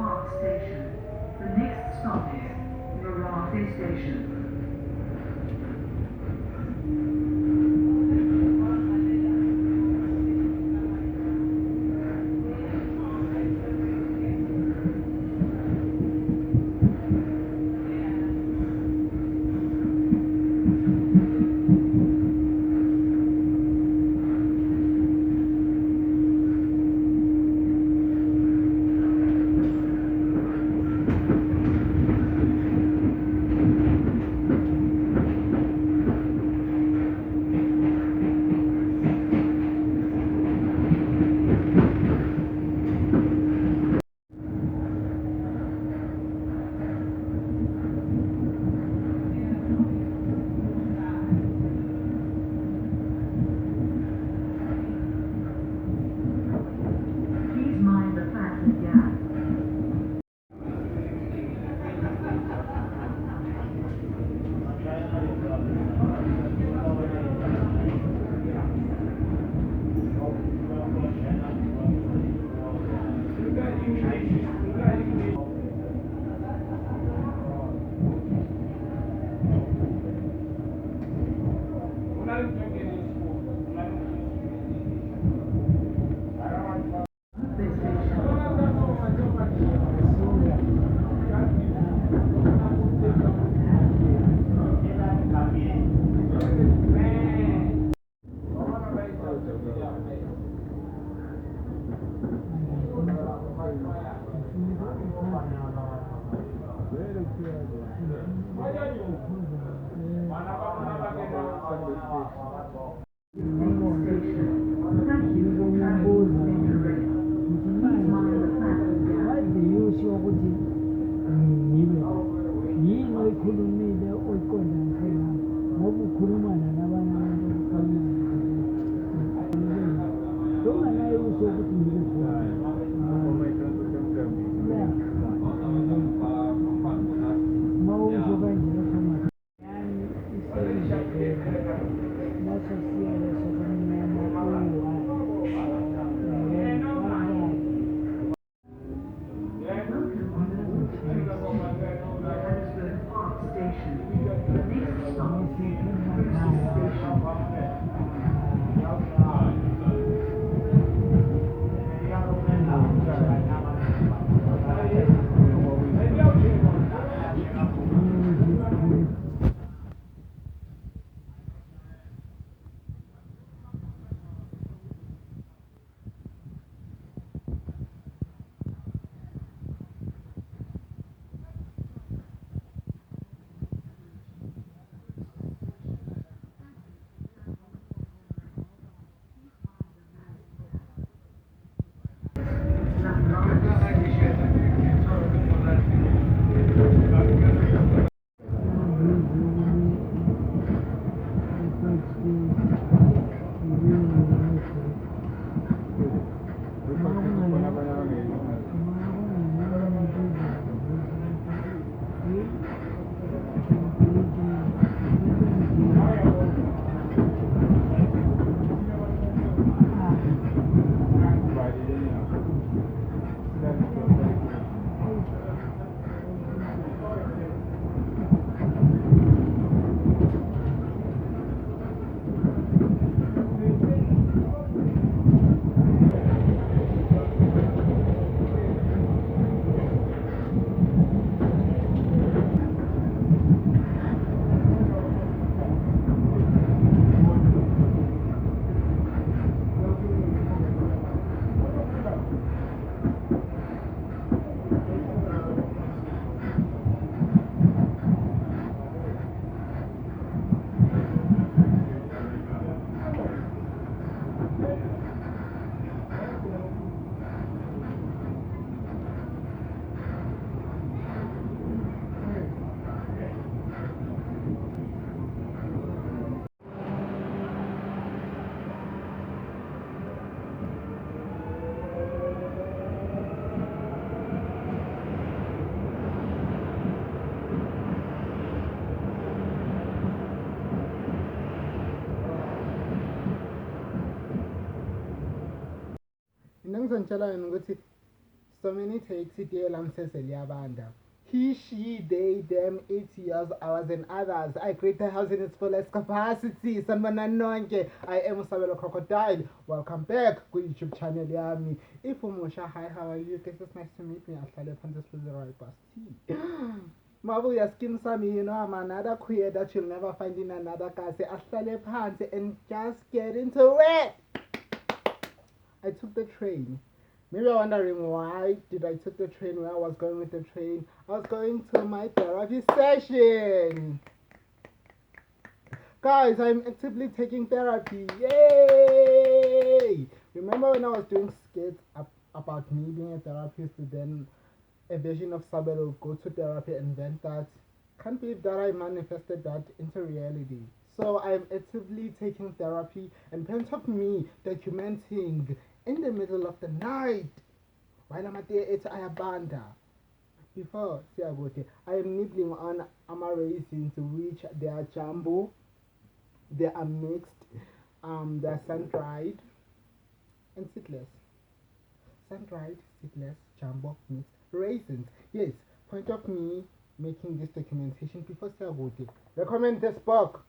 Park Station. The next stop is Marathi Station. Please mind the traffic gap. This station. Thank you for traveling with Interrail. Please mind the traffic gap. Park Station. The next stop is Station. ngizontshela yena ukuthi So many takes it Banda. He, she, they, them, 8 years, hours, and others. I create the house in its fullest capacity. Sanbona nonke. I am Sabelo Crocodile. Welcome back to YouTube channel yami. If Umusha, hi, how are you? Guys, it's nice to meet me. I'll tell you this with the right tea. Marvel your skin Sammy, you know I'm another queer that you'll never find in another car. Say Aslale Pants and just get into it. I took the train. Maybe you're wondering why did I took the train, where I was going with the train. I was going to my therapy session. Guys, I'm actively taking therapy. Yay! Remember when I was doing skits about me being a therapist, then a version of Sabelo go to therapy and then that? Can't believe that I manifested that into reality. So I'm actively taking therapy and parents of me documenting in the middle of the night while I'm at the Ayabanda. Before Siagote, I am nibbling on raisins which they are jumbo, they are mixed, they are sun dried and seedless. Sun dried, seedless, jumbo, mixed raisins. Yes, point of me making this documentation before Siagote. Recommend this book.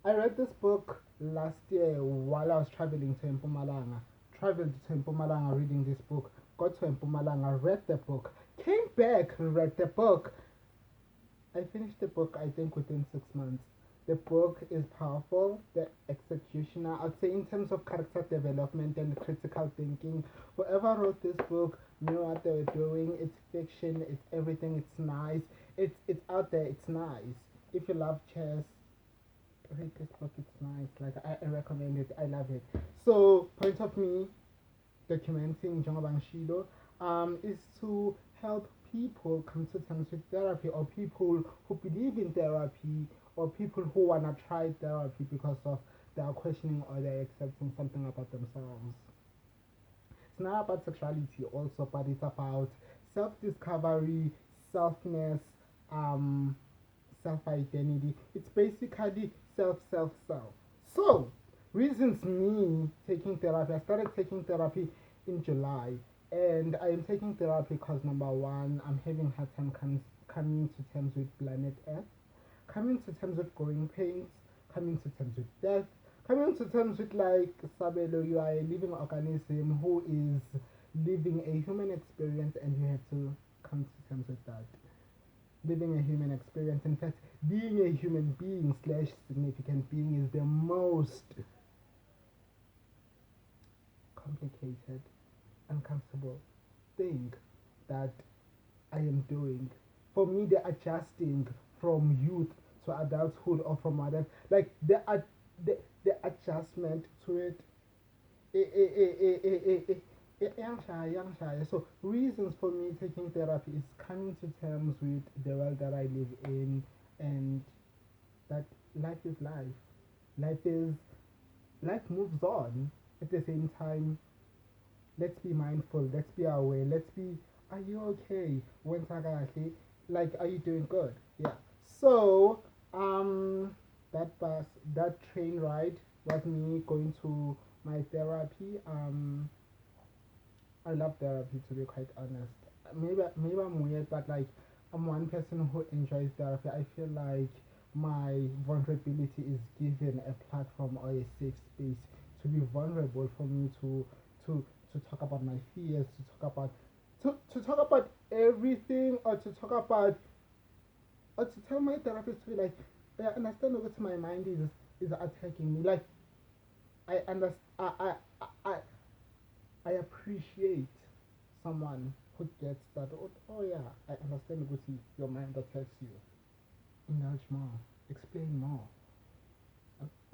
I read this book last year while I was traveling to Mpumalanga. Traveled to Mpumalanga reading this book. Got to Mpumalanga, read the book. Came back, read the book. I finished the book, I think, within 6 months. The book is powerful. The executioner, I'd say, in terms of character development and critical thinking, whoever wrote this book knew what they were doing. It's fiction, it's everything, it's nice. It's out there, it's nice. If you love chess, read this book, it's nice. Like I recommend it, I love it. So point of me documenting Jongabangshido is to help people come to terms with therapy, or people who believe in therapy, or people who wanna try therapy because of they are questioning or they're accepting something about themselves. It's not about sexuality also, but it's about self-discovery, selfness, um, self-identity. It's basically self. So, reasons me taking therapy. I started taking therapy in July, and I am taking therapy because number one, I'm having hard time coming to terms with planet Earth, coming to terms with growing pains, coming to terms with death, coming to terms with like Sabelo, you are a living organism who is living a human experience, and you have to come to terms with that. Living a human experience. In fact, being a human being slash significant being is the most complicated, uncomfortable thing that I am doing. For me, the adjusting from youth to adulthood or from whatever, like the adjustment to it, young shy. So reasons for me taking therapy is coming to terms with the world that I live in, and that life is life. Life is life moves on. At the same time, let's be mindful, let's be aware, let's be, are you okay? When Tagashi, like, are you doing good? Yeah. So, that bus, that train ride was me going to my therapy. I love therapy, to be quite honest. Maybe I'm weird, but like I'm one person who enjoys therapy. I feel like my vulnerability is given a platform or a safe space to be vulnerable, for me to talk about my fears, to talk about everything, or to talk about, or to tell my therapist to be like, I understand what my mind is attacking me. Like I understand. I I appreciate someone who gets that. Oh, oh yeah, I understand what your mind attacks you. Indulge more, explain more,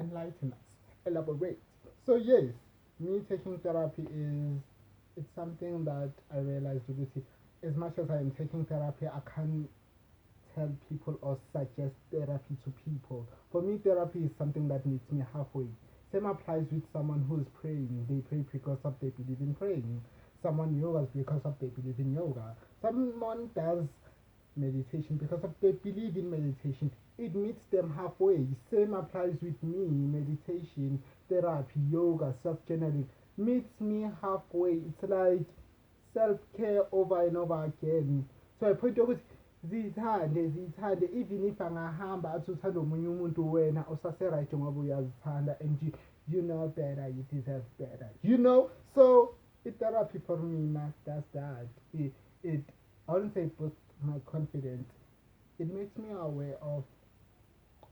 enlighten us, elaborate. So yes, me taking therapy is, it's something that I realized, Lucy. As much as I am taking therapy, I can't tell people or suggest therapy to people. For me, therapy is something that meets me halfway. Same applies with someone who is praying. They pray because of they believe in praying. Someone yoga because of they believe in yoga. Someone does meditation because of they believe in meditation. It meets them halfway. Same applies with me. Meditation, therapy, yoga, self journaling meets me halfway. It's like self-care over and over again. So I point ukuthi zithande even if angahamba athi uthanda omunye umuntu wena usase-right ngoba uyazithanda and you know better, you deserve better, so therapy for me does that. It I wouldn't say boosts my confidence. It makes me aware of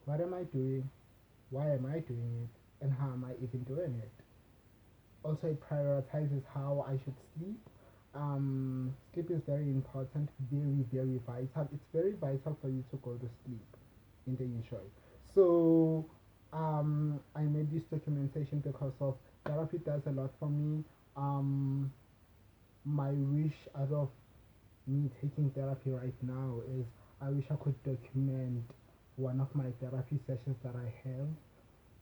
what am I doing, why am I doing it, and how am I even doing it. Also, it prioritizes how I should sleep. Sleep is very important, very, very vital. It's very vital for you to go to sleep in the initial. So, I made this documentation because of therapy does a lot for me. My wish out of me taking therapy right now is I wish I could document one of my therapy sessions that I have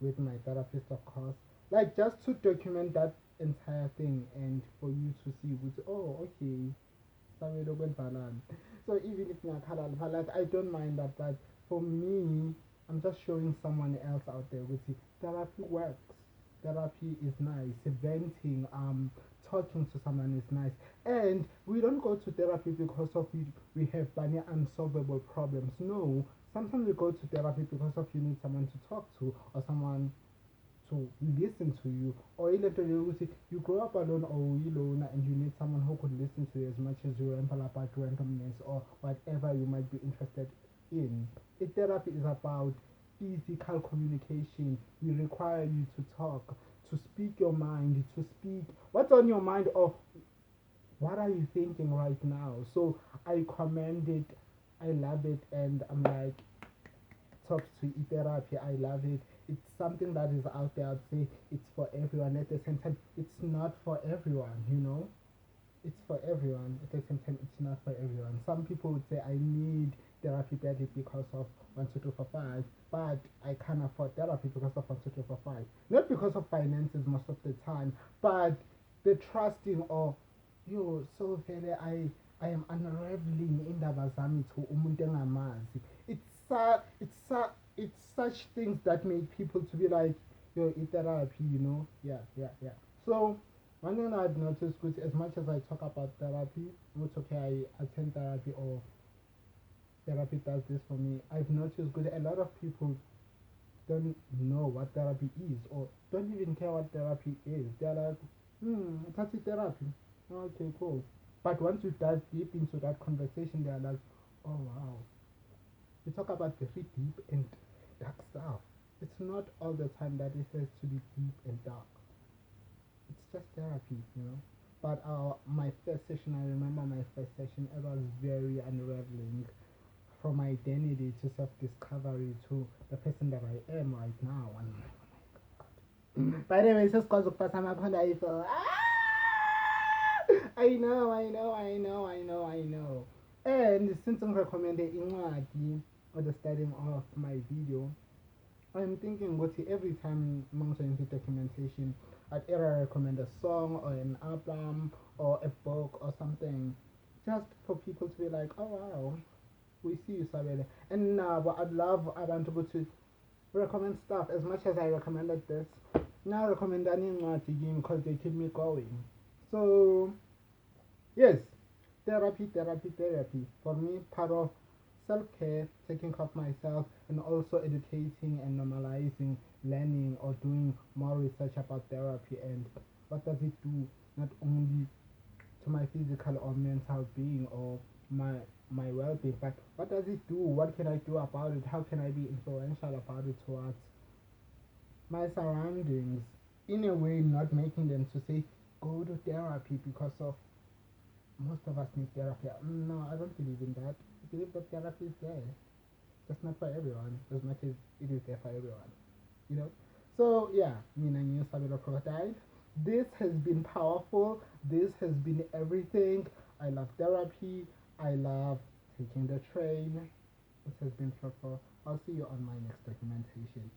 with my therapist, of course, like just to document that entire thing and for you to see which, oh, okay, so even if like I don't mind that, but for me I'm just showing someone else out there with it. Therapy works, therapy is nice, venting, talking to someone is nice, and we don't go to therapy because of we have many unsolvable problems. No, sometimes we go to therapy because of you need someone to talk to or someone to listen to you, or you grow up alone or alone and you need someone who could listen to you as much as you ramble about randomness or whatever you might be interested in. Therapy is about physical communication. We require you to talk, to speak your mind, to speak what's on your mind or what are you thinking right now. So I commend it, I love it, and I'm like, talks to therapy. I love it. It's something that is out there. I'd say it's for everyone. At the same time, it's not for everyone. It's for everyone. At the same time, it's not for everyone. Some people would say, I need therapy badly because of 1, 2, 3, 4, 5, but I can't afford therapy because of 1, 2, 3, 4, 5. Not because of finances most of the time, but the trusting or, so very, I am unraveling indaba zami to umuntu engamazi. It's such things that make people to be like, therapy, yeah. So one thing I've noticed, which as much as I talk about therapy, it's okay, I attend therapy or therapy does this for me. I've noticed good a lot of people don't know what therapy is or don't even care what therapy is. They're like, that's therapy. Okay, cool. But once you dive deep into that conversation, they're like, oh wow, we talk about very deep and dark stuff. It's not all the time that it has to be deep and dark. It's just therapy. But my first session, I remember my first session, it was very unraveling from identity to self-discovery to the person that I am right now. And oh my god. By the way, it's just because of person I feel. I know. And since I'm recommending incwadi or the starting of my video, I'm thinking what every time I'm into documentation, I'd either recommend a song or an album or a book or something, just for people to be like, oh wow, we see you, Sabele. And what I want to go to recommend stuff as much as I recommended this. Now I recommend any game because they keep me going. So yes, therapy. For me, part of self-care, taking care of myself, and also educating and normalizing learning or doing more research about therapy and what does it do not only to my physical or mental being or my well-being, but what does it do? What can I do about it? How can I be influential about it towards my surroundings? In a way, not making them to say go to therapy because of most of us need therapy. No, I don't believe in that. I believe that therapy is there, just not for everyone, as much as it is there for everyone. So yeah, me and you, Sabilo Crocodile. This has been powerful. This has been everything. I love therapy. I love taking the train. This has been fruitful. I'll see you on my next documentation.